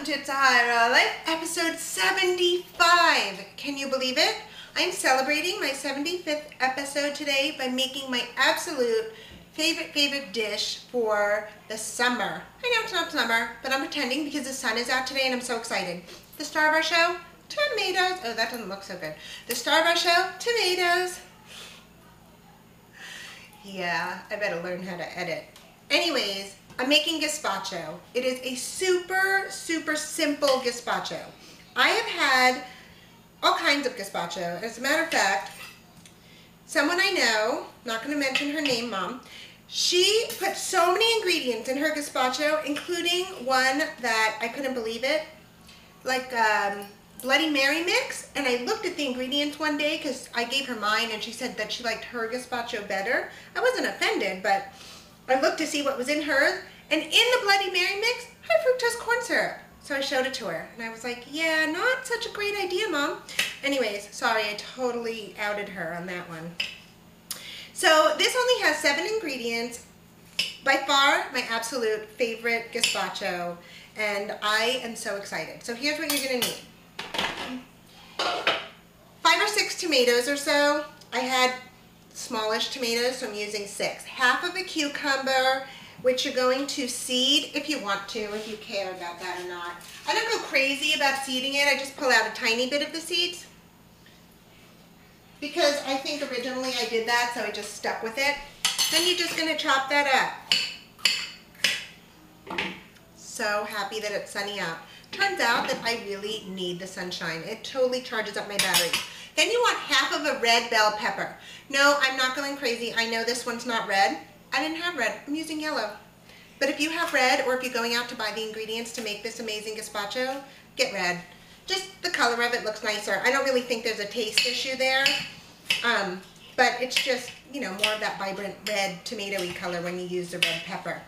welcome to It's a High Life, episode 75. Can you believe it? I'm celebrating my 75th episode today by making my absolute favorite dish for the summer. I know it's not summer, but I'm pretending because the sun is out today and I'm so excited. The star of our show, tomatoes. Oh, that doesn't look so good. The star of our show, tomatoes. Yeah, I better learn how to edit. Anyways, I'm making gazpacho. It is a super simple gazpacho. I have had all kinds of gazpacho. As a matter of fact, someone I know, not going to mention her name, Mom, she put so many ingredients in her gazpacho, including one that I couldn't believe it, like Bloody Mary mix. And I looked at the ingredients one day because I gave her mine and she said that she liked her gazpacho better. I wasn't offended, but I looked to see what was in hers, and in the Bloody Mary mix, high fructose corn syrup. So I showed it to her, and I was like, yeah, not such a great idea, Mom. Anyways, sorry, I totally outed her on that one. So this only has 7 ingredients. By far, my absolute favorite gazpacho, and I am so excited. So here's what you're gonna need. 5 or 6 tomatoes or so. I had smallish tomatoes, so I'm using 6. Half of a cucumber, which you're going to seed if you want to, if you care about that or not. I don't go crazy about seeding it. I just pull out a tiny bit of the seeds because I think originally I did that, so I just stuck with it. Then you're just going to chop that up. So happy that it's sunny out. Turns out that I really need the sunshine. It totally charges up my batteries. Then you want half of a red bell pepper. No, I'm not going crazy. I know this one's not red. I didn't have red. I'm using yellow. But if you have red, or if you're going out to buy the ingredients to make this amazing gazpacho, get red. Just the color of it looks nicer. I don't really think there's a taste issue there. But it's just, you know, more of that vibrant red tomatoey color when you use the red pepper.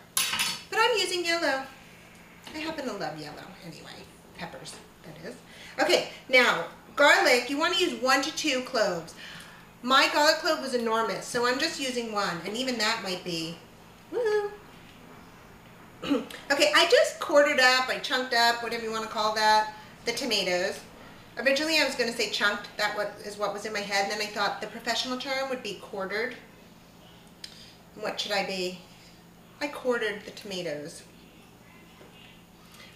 But I'm using yellow. I happen to love yellow anyway. Peppers, that is. Okay, now, garlic, you want to use 1 to 2 cloves. My garlic clove was enormous, so I'm just using 1, and even that might be, woohoo. Okay, I just quartered up, I chunked up, whatever you want to call that, the tomatoes. Originally I was going to say chunked, that is what was in my head, and then I thought the professional term would be quartered. What should I be? I quartered the tomatoes.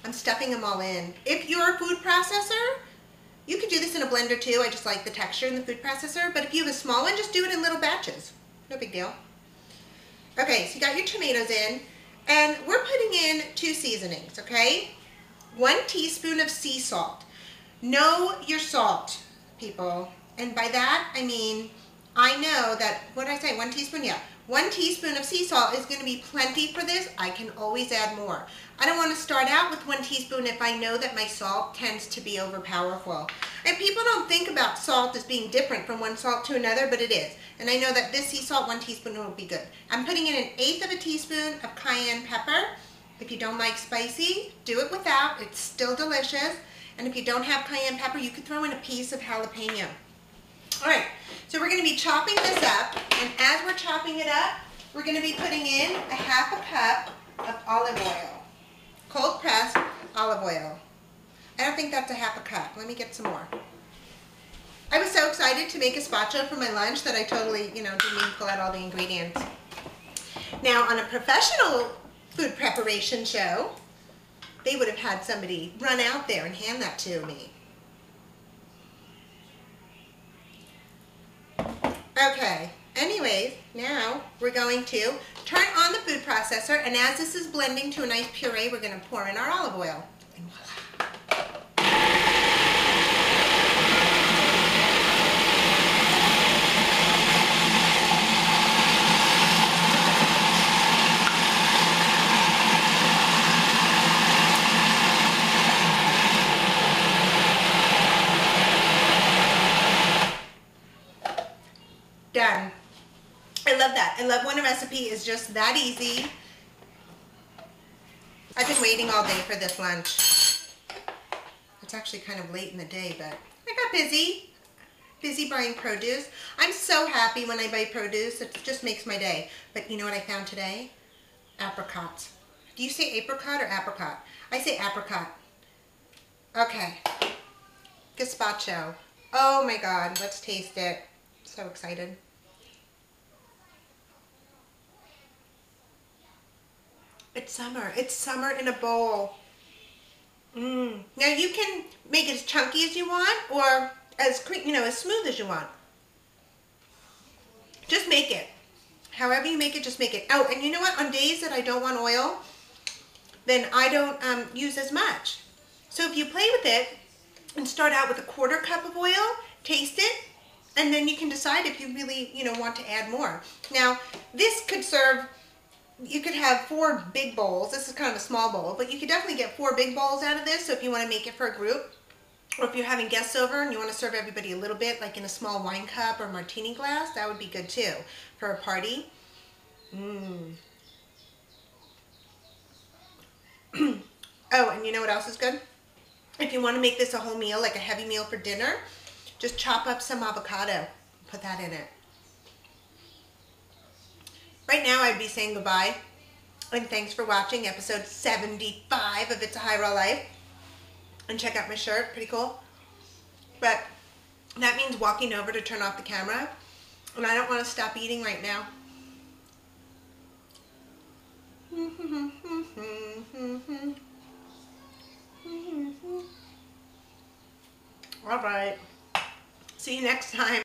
I'm stuffing them all in. If you're a food processor, you could do this in a blender too. I just like the texture in the food processor. But if you have a small one, just do it in little batches. No big deal. Okay, so you got your tomatoes in. And we're putting in 2 seasonings, okay? 1 teaspoon of sea salt. Know your salt, people. And by that, I mean, I know that, what did I say, 1 teaspoon? Yeah. 1 teaspoon of sea salt is going to be plenty for this. I can always add more. I don't want to start out with 1 teaspoon if I know that my salt tends to be overpowerful. And people don't think about salt as being different from one salt to another, but it is. And I know that this sea salt, 1 teaspoon will be good. I'm putting in 1/8 of a teaspoon of cayenne pepper. If you don't like spicy, do it without. It's still delicious. And if you don't have cayenne pepper, you could throw in a piece of jalapeno. All right, so we're going to be chopping this up, and as we're chopping it up, we're going to be putting in 1/2 cup of olive oil, cold pressed olive oil. I don't think that's 1/2 cup. Let me get some more. I was so excited to make gazpacho for my lunch that I totally, you know, didn't even pull out all the ingredients. Now, on a professional food preparation show, they would have had somebody run out there and hand that to me. Okay, anyways, now we're going to turn on the food processor, and as this is blending to a nice puree, we're going to pour in our olive oil. And voila. Done. I love that. I love when a recipe is just that easy. I've been waiting all day for this lunch. It's actually kind of late in the day, but I got busy buying produce. I'm so happy when I buy produce. It just makes my day. But you know what I found today? Apricots. Do you say apricot or apricot? I say apricot. Okay. Gazpacho. Oh my God, let's taste it. So excited. It's summer. It's summer in a bowl. Now you can make it as chunky as you want, or as as smooth as you want. Just make it. However you make it, just make it. Oh, and you know what? On days that I don't want oil, then I don't use as much. So if you play with it and start out with a 1/4 cup of oil, taste it, and then you can decide if you really, want to add more. Now, this could serve, you could have 4 big bowls. This is kind of a small bowl, but you could definitely get 4 big bowls out of this. So if you want to make it for a group, or if you're having guests over and you want to serve everybody a little bit, like in a small wine cup or martini glass, that would be good too for a party. Oh, and you know what else is good? If you want to make this a whole meal, like a heavy meal for dinner, just chop up some avocado, put that in it. Right now I'd be saying goodbye, and thanks for watching episode 75 of It's a High Raw Life. And check out my shirt, pretty cool. But that means walking over to turn off the camera, and I don't want to stop eating right now. All right. See you next time.